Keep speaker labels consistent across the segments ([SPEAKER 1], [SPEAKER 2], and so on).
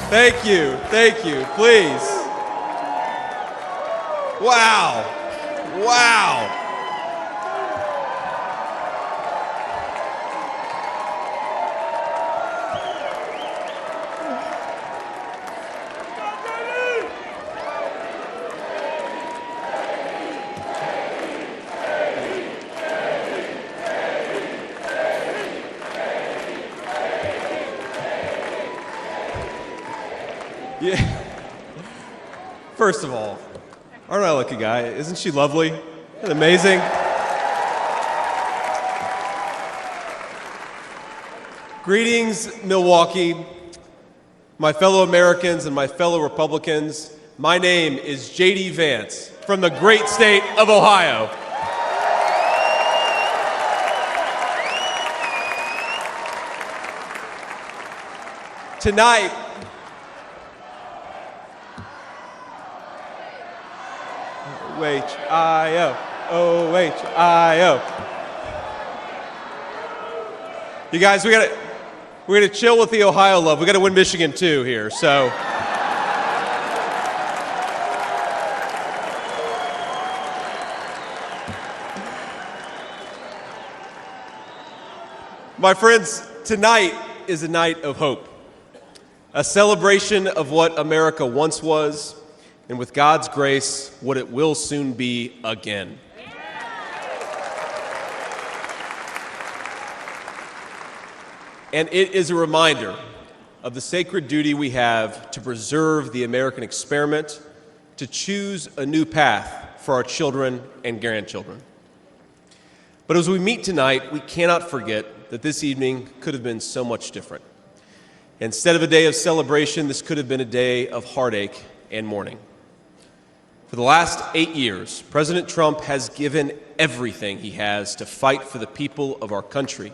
[SPEAKER 1] Thank you, please. Wow, wow. Yeah. First of all, aren't I a lucky guy? Isn't she lovely? Isn't that amazing? Greetings, Milwaukee, my fellow Americans and my fellow Republicans. My name is JD Vance from the great state of Ohio. Tonight, O-H-I-O, O-H-I-O. You guys, we're gonna chill with the Ohio love. We gotta win Michigan too here, so. My friends, tonight is a night of hope, a celebration of what America once was, and with God's grace, what it will soon be again. And it is a reminder of the sacred duty we have to preserve the American experiment, to choose a new path for our children and grandchildren. But as we meet tonight, we cannot forget that this evening could have been so much different. Instead of a day of celebration, this could have been a day of heartache and mourning. For the last 8 years, President Trump has given everything he has to fight for the people of our country.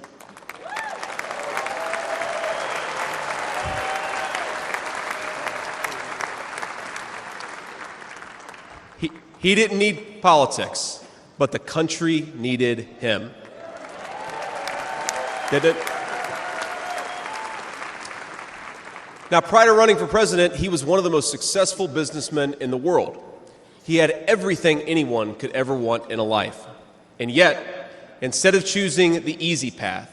[SPEAKER 1] He didn't need politics, but the country needed him. Did it? Now, prior to running for president, he was one of the most successful businessmen in the world. He had everything anyone could ever want in a life. And yet, instead of choosing the easy path,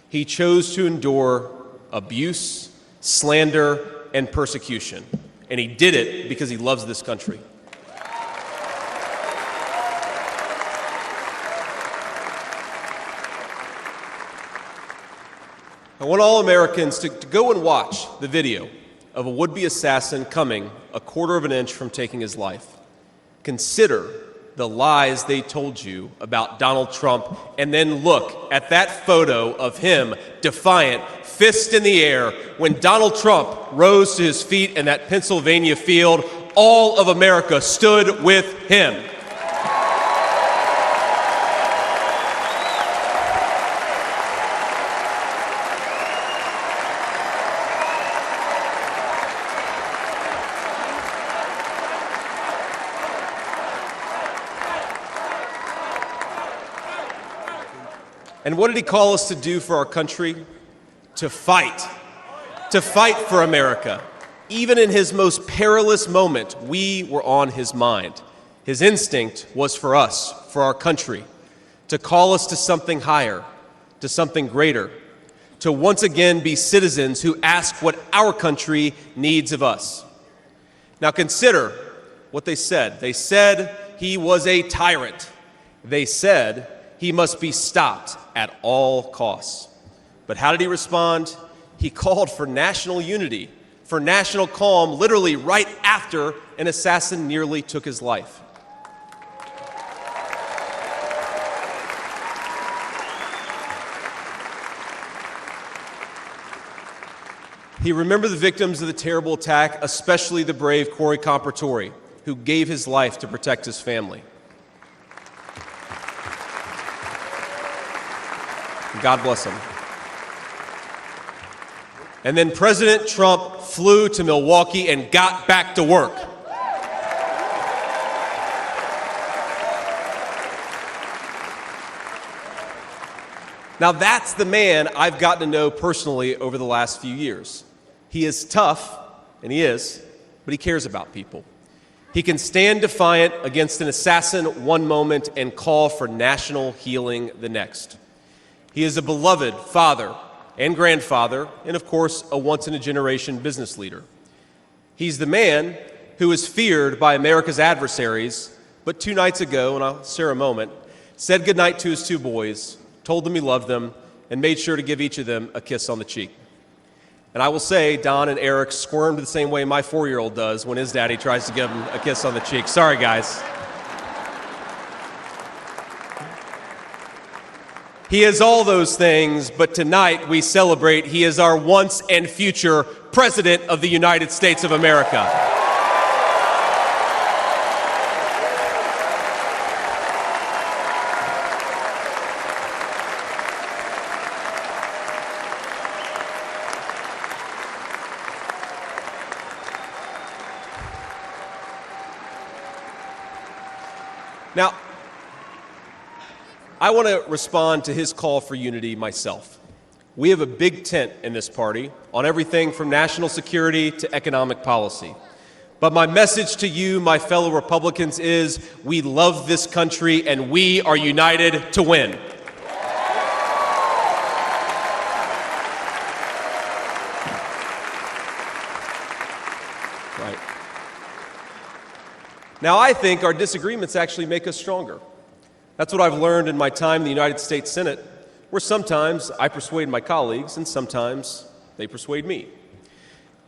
[SPEAKER 1] he chose to endure abuse, slander, and persecution. And he did it because he loves this country. I want all Americans to go and watch the video of a would-be assassin coming a quarter of an inch from taking his life. Consider the lies they told you about Donald Trump, and then look at that photo of him, defiant, fist in the air, when Donald Trump rose to his feet in that Pennsylvania field. All of America stood with him. And what did he call us to do for our country? To fight for America. Even in his most perilous moment, we were on his mind. His instinct was for us, for our country, to call us to something higher, to something greater, to once again be citizens who ask what our country needs of us. Now consider what they said. They said he was a tyrant. They said he must be stopped at all costs. But how did he respond? He called for national unity, for national calm, literally right after an assassin nearly took his life. He remembered the victims of the terrible attack, especially the brave Corey Comparatori, who gave his life to protect his family. God bless him. And then President Trump flew to Milwaukee and got back to work. Now that's the man I've gotten to know personally over the last few years. He is tough, and he is, but he cares about people. He can stand defiant against an assassin one moment and call for national healing the next. He is a beloved father and grandfather, and of course, a once-in-a-generation business leader. He's the man who is feared by America's adversaries, but 2 nights ago, and I'll share a moment, said goodnight to his 2 boys, told them he loved them, and made sure to give each of them a kiss on the cheek. And I will say, Don and Eric squirmed the same way my 4-year-old does when his daddy tries to give him a kiss on the cheek. Sorry, guys. He is all those things, but tonight we celebrate he is our once and future President of the United States of America. Now, I want to respond to his call for unity myself. We have a big tent in this party on everything from national security to economic policy. But my message to you, my fellow Republicans, is we love this country and we are united to win. Right. Now, I think our disagreements actually make us stronger. That's what I've learned in my time in the United States Senate, where sometimes I persuade my colleagues and sometimes they persuade me.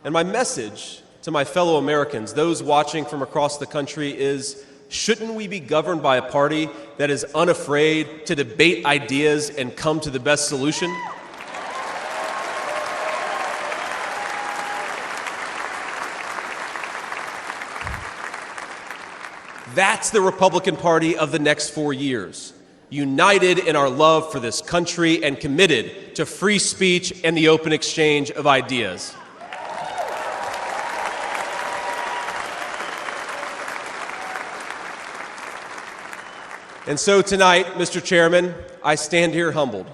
[SPEAKER 1] And my message to my fellow Americans, those watching from across the country, is shouldn't we be governed by a party that is unafraid to debate ideas and come to the best solution? That's the Republican Party of the next 4 years, united in our love for this country and committed to free speech and the open exchange of ideas. And so tonight, Mr. Chairman, I stand here humbled,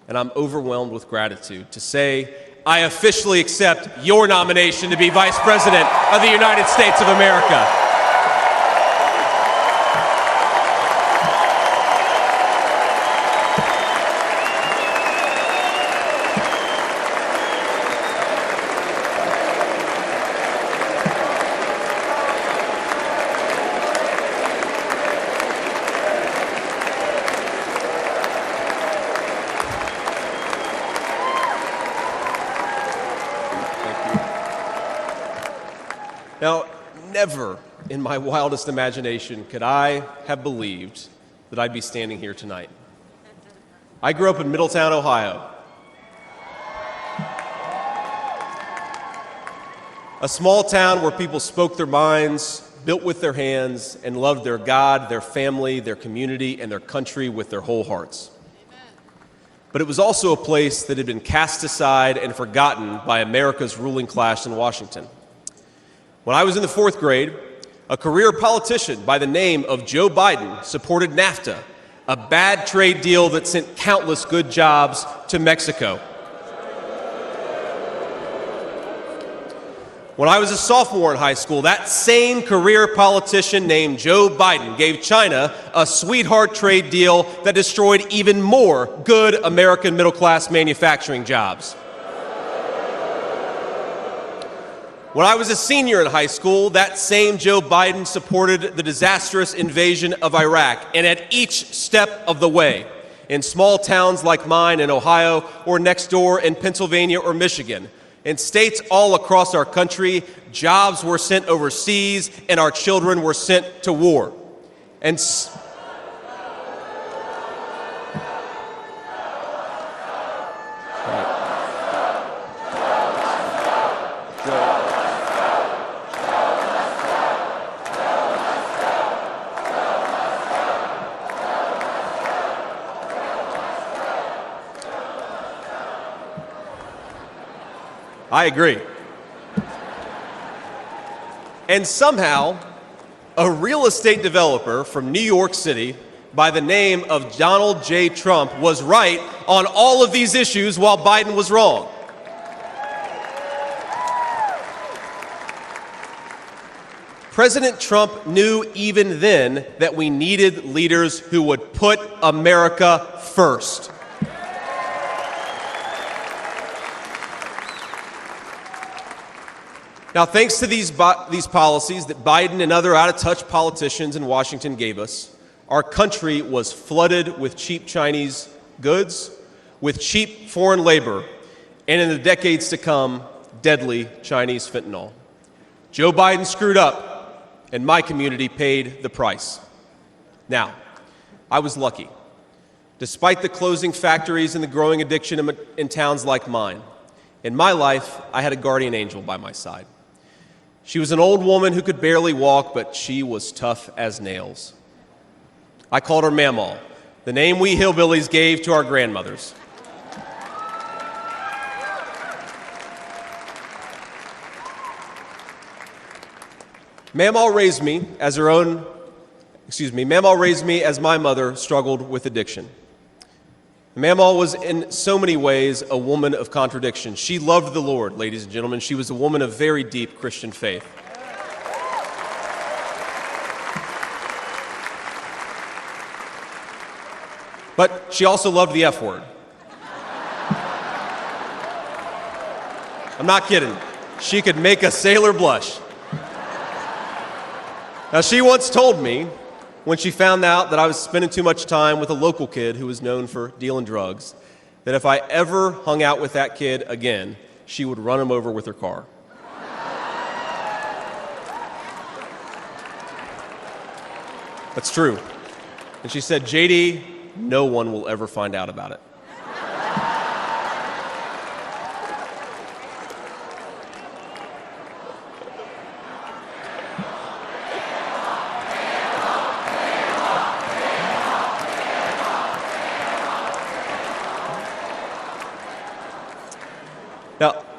[SPEAKER 1] and I'm overwhelmed with gratitude to say I officially accept your nomination to be Vice President of the United States of America. Now, never in my wildest imagination could I have believed that I'd be standing here tonight. I grew up in Middletown, Ohio, a small town where people spoke their minds, built with their hands, and loved their God, their family, their community, and their country with their whole hearts. But it was also a place that had been cast aside and forgotten by America's ruling class in Washington. When I was in the 4th grade, a career politician by the name of Joe Biden supported NAFTA, a bad trade deal that sent countless good jobs to Mexico. When I was a sophomore in high school, that same career politician named Joe Biden gave China a sweetheart trade deal that destroyed even more good American middle-class manufacturing jobs. When I was a senior in high school, that same Joe Biden supported the disastrous invasion of Iraq, and at each step of the way, in small towns like mine in Ohio or next door in Pennsylvania or Michigan, in states all across our country, jobs were sent overseas and our children were sent to war. And I agree. And somehow, a real estate developer from New York City by the name of Donald J. Trump was right on all of these issues while Biden was wrong. President Trump knew even then that we needed leaders who would put America first. Now, thanks to these policies that Biden and other out-of-touch politicians in Washington gave us, our country was flooded with cheap Chinese goods, with cheap foreign labor, and in the decades to come, deadly Chinese fentanyl. Joe Biden screwed up, and my community paid the price. Now, I was lucky. Despite the closing factories and the growing addiction in towns like mine, in my life, I had a guardian angel by my side. She was an old woman who could barely walk, but she was tough as nails. I called her Mamaw, the name we hillbillies gave to our grandmothers. Mamaw raised me as my mother struggled with addiction. Mamaw was in so many ways a woman of contradiction. She loved the Lord, ladies and gentlemen. She was a woman of very deep Christian faith. But she also loved the F word. I'm not kidding. She could make a sailor blush. Now, she once told me, when she found out that I was spending too much time with a local kid who was known for dealing drugs, that if I ever hung out with that kid again, she would run him over with her car. That's true. And she said, JD, no one will ever find out about it.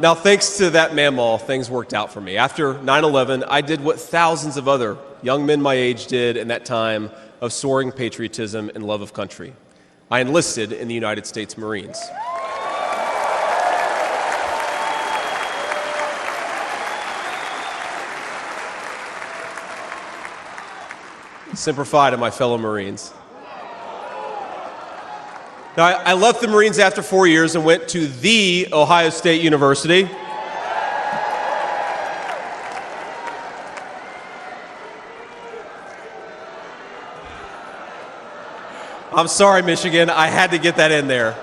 [SPEAKER 1] Now, thanks to that Mamaw, things worked out for me. After 9/11, I did what thousands of other young men my age did in that time of soaring patriotism and love of country. I enlisted in the United States Marines. Semper Fi to my fellow Marines. Now, I left the Marines after 4 years and went to the Ohio State University. I'm sorry, Michigan. I had to get that in there.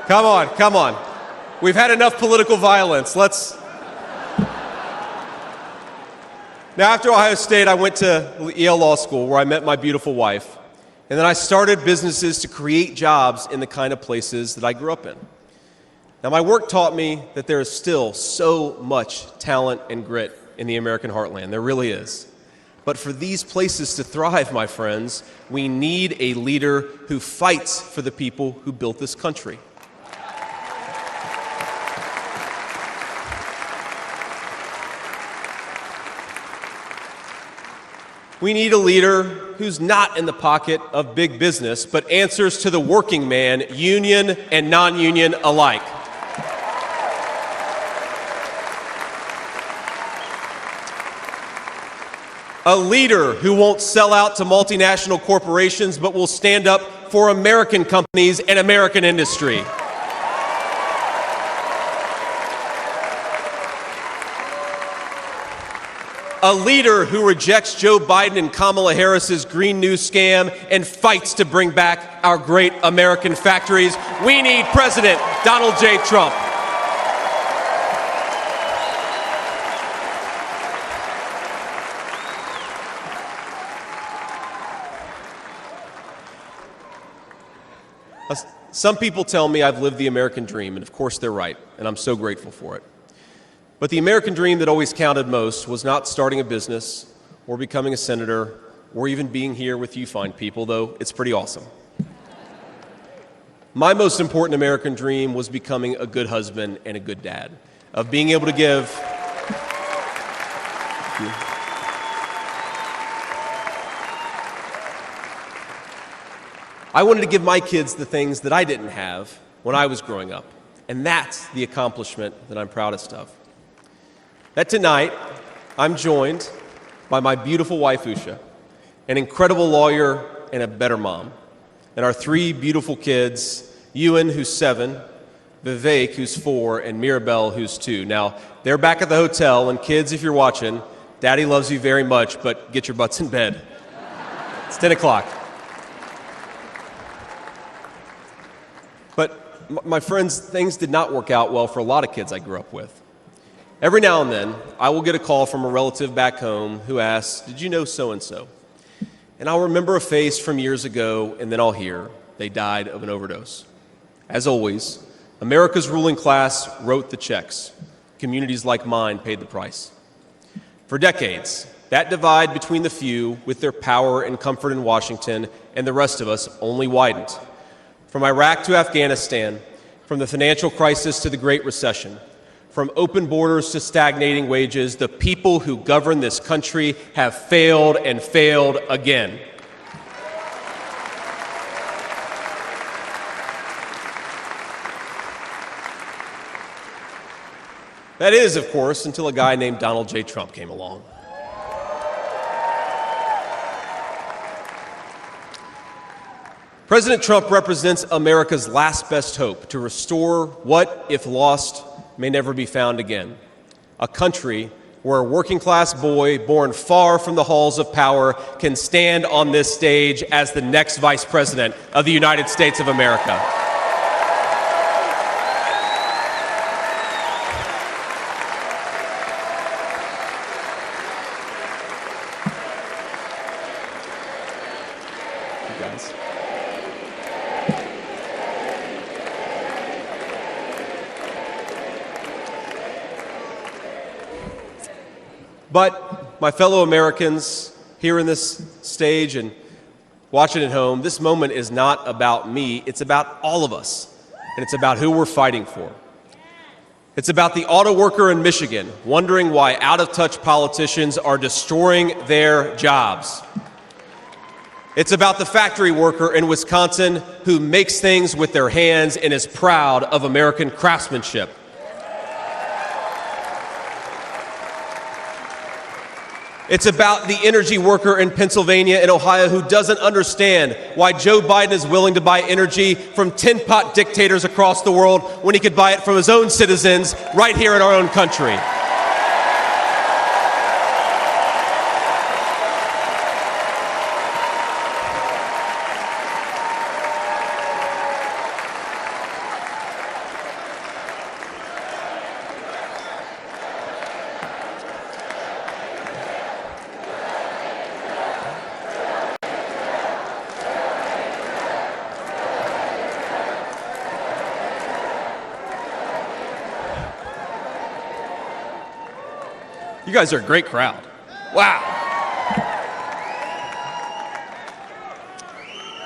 [SPEAKER 1] Come on, come on. We've had enough political violence. Now, after Ohio State, I went to Yale Law School, where I met my beautiful wife. And then I started businesses to create jobs in the kind of places that I grew up in. Now, my work taught me that there is still so much talent and grit in the American heartland. There really is. But for these places to thrive, my friends, we need a leader who fights for the people who built this country. We need a leader who's not in the pocket of big business, but answers to the working man, union and non-union alike. A leader who won't sell out to multinational corporations, but will stand up for American companies and American industry. A leader who rejects Joe Biden and Kamala Harris's Green New scam and fights to bring back our great American factories. We need President Donald J. Trump. Some people tell me I've lived the American dream, and of course they're right, and I'm so grateful for it. But the American dream that always counted most was not starting a business or becoming a senator or even being here with you fine people, though it's pretty awesome. My most important American dream was becoming a good husband and a good dad, of being able to give I wanted to give my kids the things that I didn't have when I was growing up. And that's the accomplishment that I'm proudest of. That tonight, I'm joined by my beautiful wife, Usha, an incredible lawyer and a better mom, and our three beautiful kids, Ewan, who's 7, Vivek, who's 4, and Mirabelle, who's 2. Now, they're back at the hotel, and kids, if you're watching, Daddy loves you very much, but get your butts in bed. It's 10 o'clock. But my friends, things did not work out well for a lot of kids I grew up with. Every now and then, I will get a call from a relative back home who asks, "Did you know so-and-so?" And I'll remember a face from years ago, and then I'll hear, "They died of an overdose." As always, America's ruling class wrote the checks. Communities like mine paid the price. For decades, that divide between the few with their power and comfort in Washington and the rest of us only widened. From Iraq to Afghanistan, from the financial crisis to the Great Recession, from open borders to stagnating wages, the people who govern this country have failed and failed again. That is, of course, until a guy named Donald J. Trump came along. President Trump represents America's last best hope to restore what, if lost, may never be found again. A country where a working-class boy born far from the halls of power can stand on this stage as the next Vice President of the United States of America. But my fellow Americans here in this stage and watching at home, this moment is not about me, it's about all of us, and it's about who we're fighting for. It's about the auto worker in Michigan wondering why out-of-touch politicians are destroying their jobs. It's about the factory worker in Wisconsin who makes things with their hands and is proud of American craftsmanship. It's about the energy worker in Pennsylvania and Ohio who doesn't understand why Joe Biden is willing to buy energy from tin-pot dictators across the world when he could buy it from his own citizens right here in our own country. You guys are a great crowd. Wow.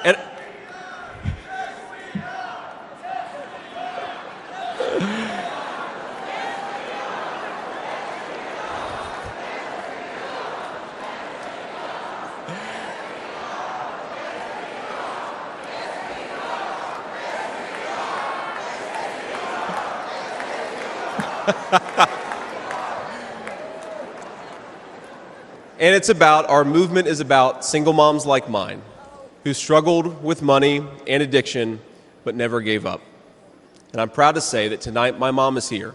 [SPEAKER 1] And And it's about, our movement is about single moms like mine who struggled with money and addiction but never gave up. And I'm proud to say that tonight my mom is here,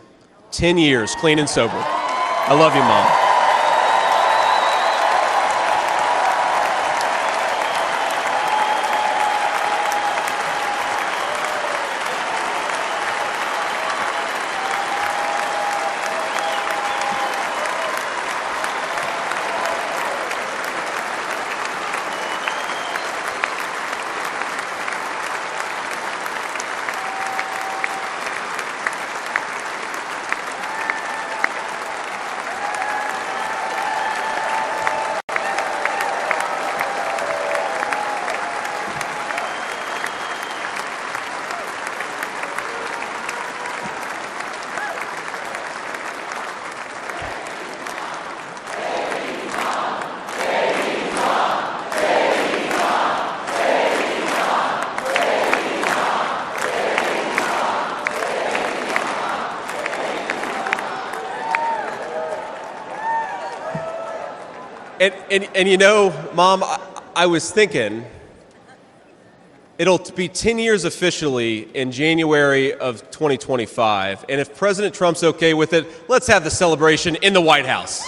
[SPEAKER 1] 10 years clean and sober. I love you, Mom. And you know, Mom, I was thinking, it'll be 10 years officially in January of 2025, and if President Trump's okay with it, let's have the celebration in the White House.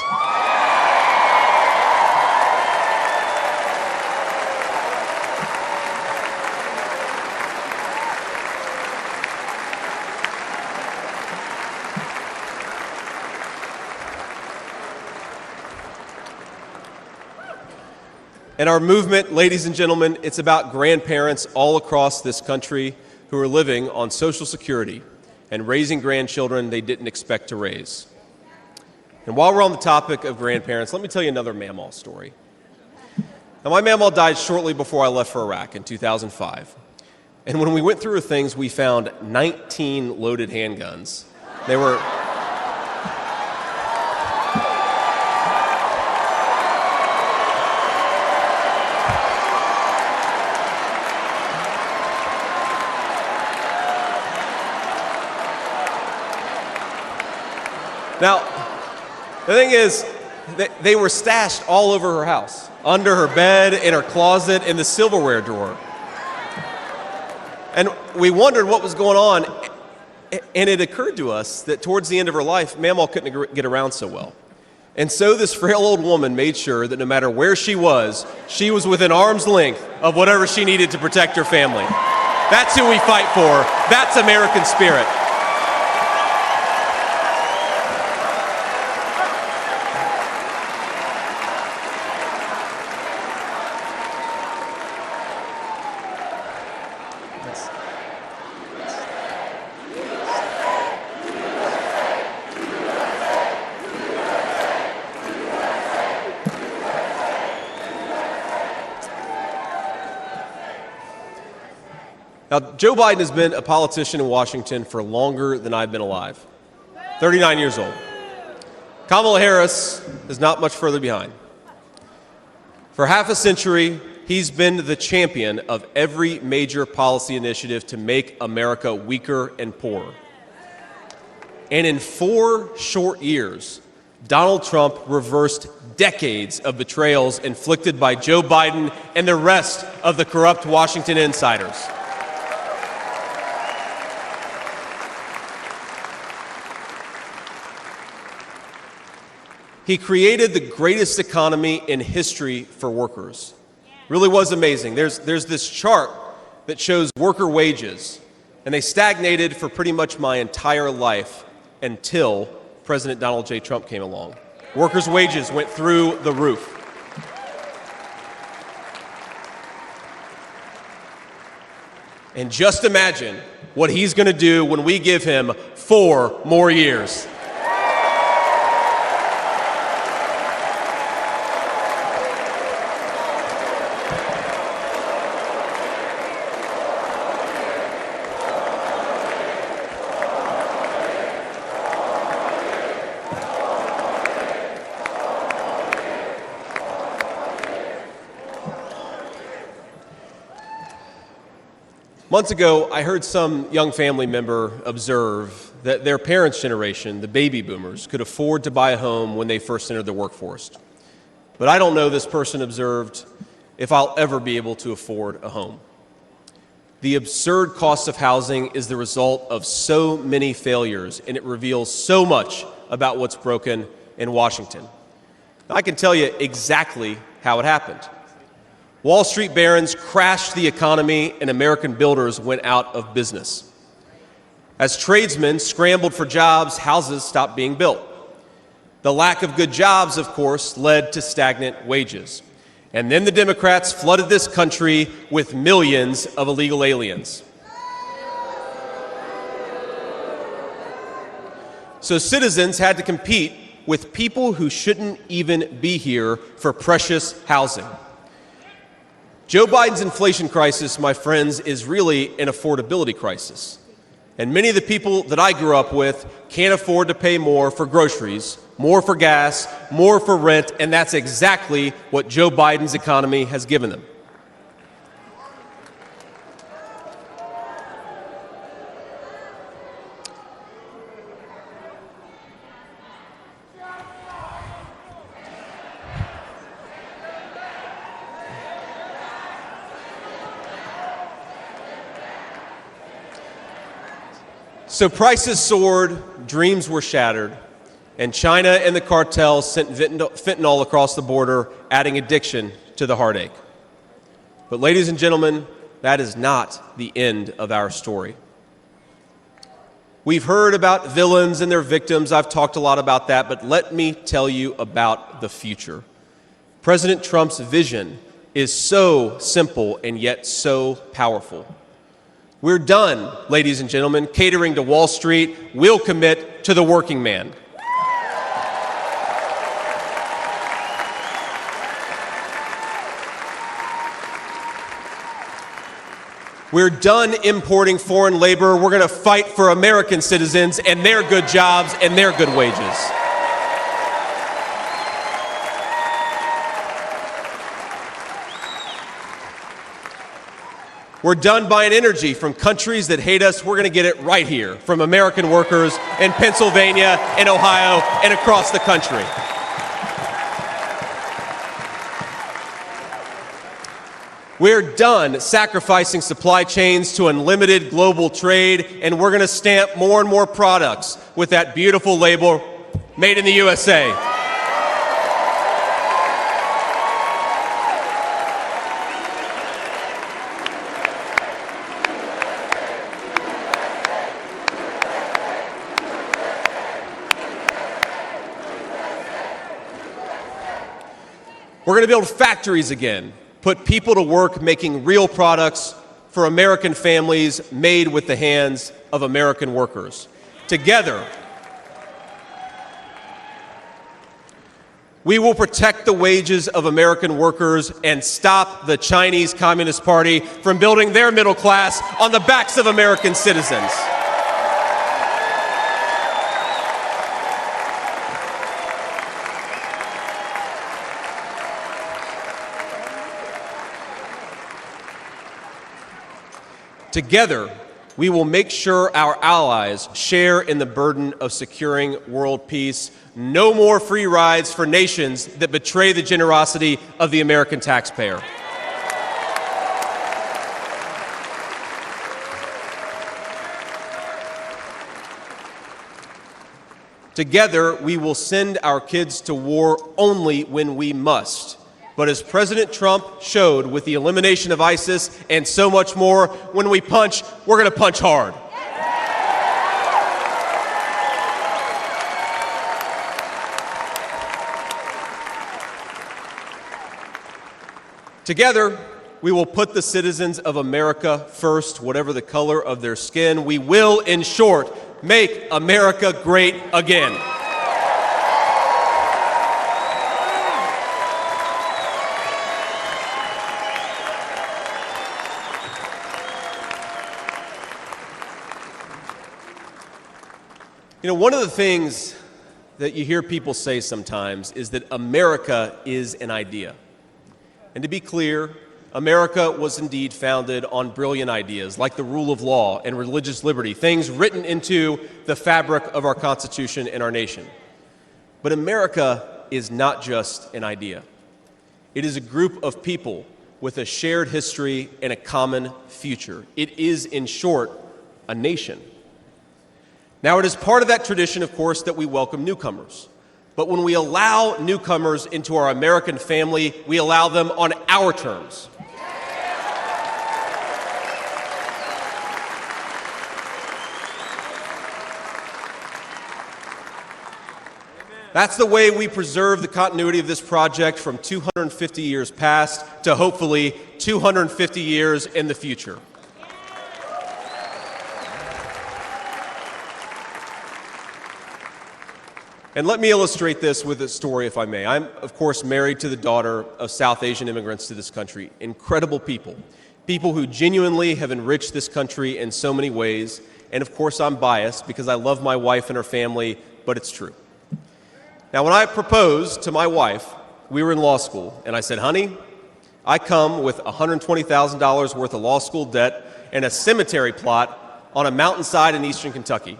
[SPEAKER 1] And our movement, ladies and gentlemen, it's about grandparents all across this country who are living on Social Security and raising grandchildren they didn't expect to raise. And while we're on the topic of grandparents, let me tell you another Mamaw story. Now, my Mamaw died shortly before I left for Iraq in 2005. And when we went through her things, we found 19 loaded handguns. They were... Now, the thing is, they were stashed all over her house, under her bed, in her closet, in the silverware drawer. And we wondered what was going on, and it occurred to us that towards the end of her life, Mamaw couldn't get around so well. And so this frail old woman made sure that no matter where she was within arm's length of whatever she needed to protect her family. That's who we fight for. That's American spirit. Now, Joe Biden has been a politician in Washington for longer than I've been alive, 39 years old. Kamala Harris is not much further behind. For half a century, he's been the champion of every major policy initiative to make America weaker and poorer. And in 4 short years, Donald Trump reversed decades of betrayals inflicted by Joe Biden and the rest of the corrupt Washington insiders. He created the greatest economy in history for workers. Really was amazing. There's this chart that shows worker wages, and they stagnated for pretty much my entire life until President Donald J. Trump came along. Workers' wages went through the roof. And just imagine what he's going to do when we give him 4 more years. Months ago, I heard some young family member observe that their parents' generation, the baby boomers, could afford to buy a home when they first entered the workforce. But I don't know, this person observed, if I'll ever be able to afford a home. The absurd cost of housing is the result of so many failures, and it reveals so much about what's broken in Washington. I can tell you exactly how it happened. Wall Street barons crashed the economy and American builders went out of business. As tradesmen scrambled for jobs, houses stopped being built. The lack of good jobs, of course, led to stagnant wages. And then the Democrats flooded this country with millions of illegal aliens. So citizens had to compete with people who shouldn't even be here for precious housing. Joe Biden's inflation crisis, my friends, is really an affordability crisis. And many of the people that I grew up with can't afford to pay more for groceries, more for gas, more for rent, and that's exactly what Joe Biden's economy has given them. So prices soared, dreams were shattered, and China and the cartels sent fentanyl across the border, adding addiction to the heartache. But ladies and gentlemen, that is not the end of our story. We've heard about villains and their victims. I've talked a lot about that, but let me tell you about the future. President Trump's vision is so simple and yet so powerful. We're done, ladies and gentlemen, catering to Wall Street. We'll commit to the working man. We're done importing foreign labor. We're going to fight for American citizens and their good jobs and their good wages. We're done buying energy from countries that hate us. We're going to get it right here from American workers in Pennsylvania and Ohio and across the country. We're done sacrificing supply chains to unlimited global trade, and we're going to stamp more and more products with that beautiful label, Made in the USA. We're going to build factories again, put people to work making real products for American families made with the hands of American workers. Together, we will protect the wages of American workers and stop the Chinese Communist Party from building their middle class on the backs of American citizens. Together, we will make sure our allies share in the burden of securing world peace. No more free rides for nations that betray the generosity of the American taxpayer. Together, we will send our kids to war only when we must. But as President Trump showed with the elimination of ISIS and so much more, when we punch, we're going to punch hard. Together, we will put the citizens of America first, whatever the color of their skin. We will, in short, make America great again. You know, one of the things that you hear people say sometimes is that America is an idea. And to be clear, America was indeed founded on brilliant ideas like the rule of law and religious liberty, things written into the fabric of our Constitution and our nation. But America is not just an idea. It is a group of people with a shared history and a common future. It is, in short, a nation. Now, it is part of that tradition, of course, that we welcome newcomers. But when we allow newcomers into our American family, we allow them on our terms. That's the way we preserve the continuity of this project from 250 years past to hopefully 250 years in the future. And let me illustrate this with a story, if I may. I'm, of course, married to the daughter of South Asian immigrants to this country. Incredible people. People who genuinely have enriched this country in so many ways. And, of course, I'm biased because I love my wife and her family, but it's true. Now, when I proposed to my wife, we were in law school, and I said, honey, I come with $120,000 worth of law school debt and a cemetery plot on a mountainside in eastern Kentucky.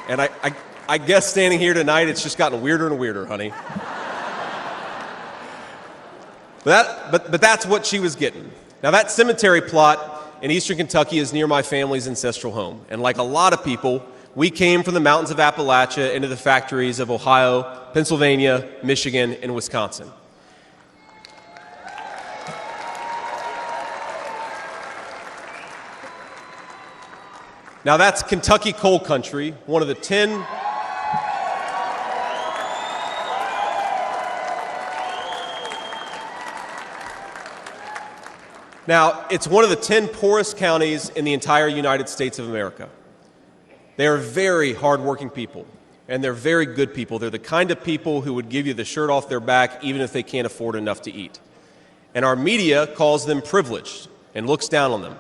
[SPEAKER 1] And I guess standing here tonight, it's just gotten weirder and weirder, honey. But that's what she was getting. Now, that cemetery plot in eastern Kentucky is near my family's ancestral home. And like a lot of people, we came from the mountains of Appalachia into the factories of Ohio, Pennsylvania, Michigan, and Wisconsin. Now, that's Kentucky coal country, one of the 10 Now, it's one of the 10 poorest counties in the entire United States of America. They are very hardworking people, and they're very good people. They're the kind of people who would give you the shirt off their back even if they can't afford enough to eat. And our media calls them privileged and looks down on them.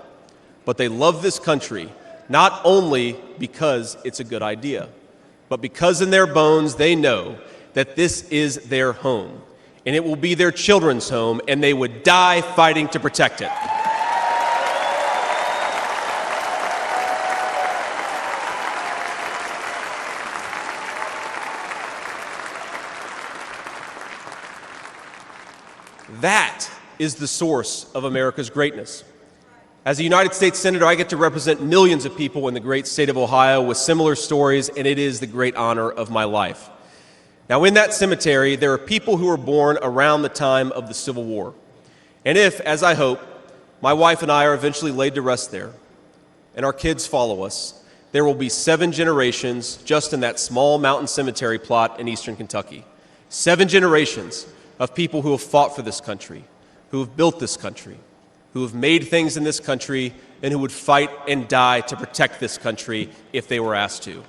[SPEAKER 1] But they love this country, not only because it's a good idea, but because in their bones they know that this is their home. And it will be their children's home, and they would die fighting to protect it. That is the source of America's greatness. As a United States Senator, I get to represent millions of people in the great state of Ohio with similar stories, and it is the great honor of my life. Now, in that cemetery, there are people who were born around the time of the Civil War. And if, as I hope, my wife and I are eventually laid to rest there, and our kids follow us, there will be 7 generations just in that small mountain cemetery plot in eastern Kentucky. 7 generations of people who have fought for this country, who have built this country, who have made things in this country, and who would fight and die to protect this country if they were asked to.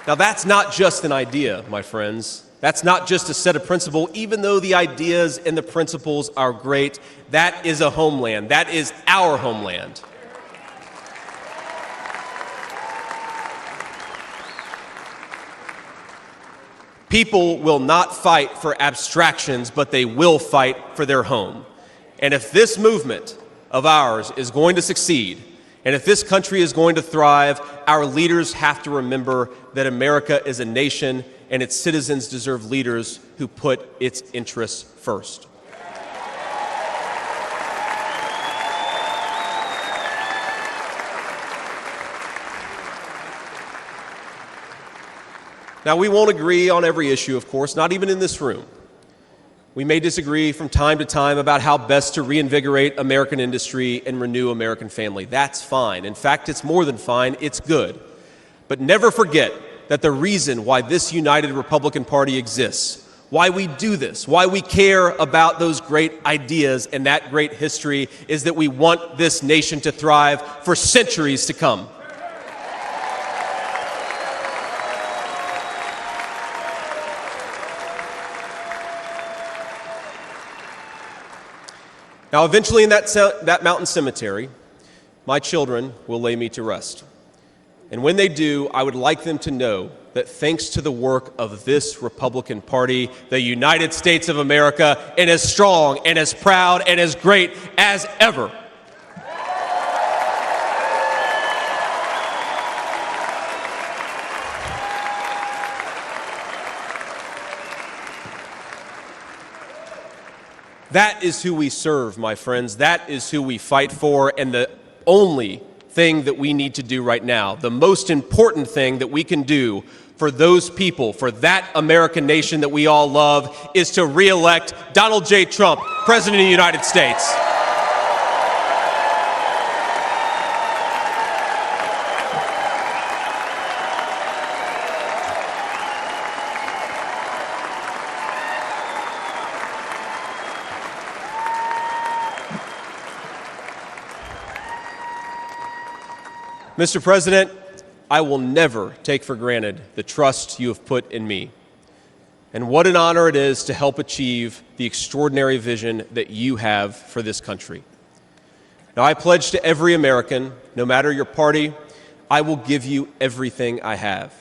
[SPEAKER 1] Now that's not just an idea, my friends. That's not just a set of principles. Even though the ideas and the principles are great, that is a homeland. That is our homeland. People will not fight for abstractions, but they will fight for their home. And if this movement of ours is going to succeed, and if this country is going to thrive, our leaders have to remember that America is a nation and its citizens deserve leaders who put its interests first. Now, we won't agree on every issue, of course, not even in this room. We may disagree from time to time about how best to reinvigorate American industry and renew American family. That's fine. In fact, it's more than fine. It's good. But never forget that the reason why this united Republican Party exists, why we do this, why we care about those great ideas and that great history, is that we want this nation to thrive for centuries to come. Now, eventually in that mountain cemetery, my children will lay me to rest. And when they do, I would like them to know that thanks to the work of this Republican Party, the United States of America is as strong and as proud and as great as ever. That is who we serve, my friends. That is who we fight for. And the only thing that we need to do right now, the most important thing that we can do for those people, for that American nation that we all love, is to re-elect Donald J. Trump, President of the United States. Mr. President, I will never take for granted the trust you have put in me. And what an honor it is to help achieve the extraordinary vision that you have for this country. Now, I pledge to every American, no matter your party, I will give you everything I have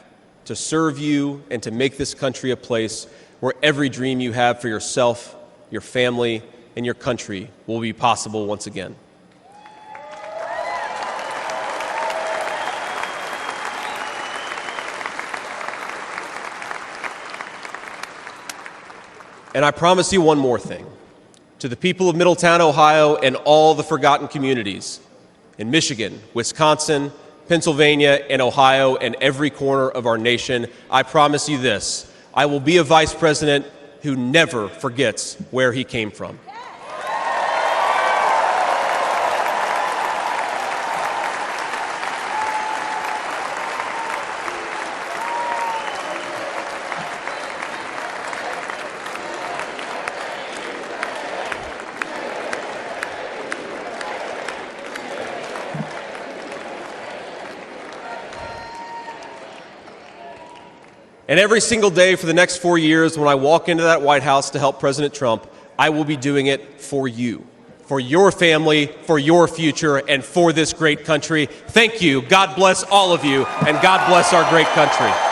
[SPEAKER 1] to serve you and to make this country a place where every dream you have for yourself, your family, in your country will be possible once again. And I promise you one more thing. To the people of Middletown, Ohio, and all the forgotten communities in Michigan, Wisconsin, Pennsylvania, and Ohio, and every corner of our nation, I promise you this: I will be a vice president who never forgets where he came from. And every single day for the next 4 years, when I walk into that White House to help President Trump, I will be doing it for you, for your family, for your future, and for this great country. Thank you. God bless all of you, and God bless our great country.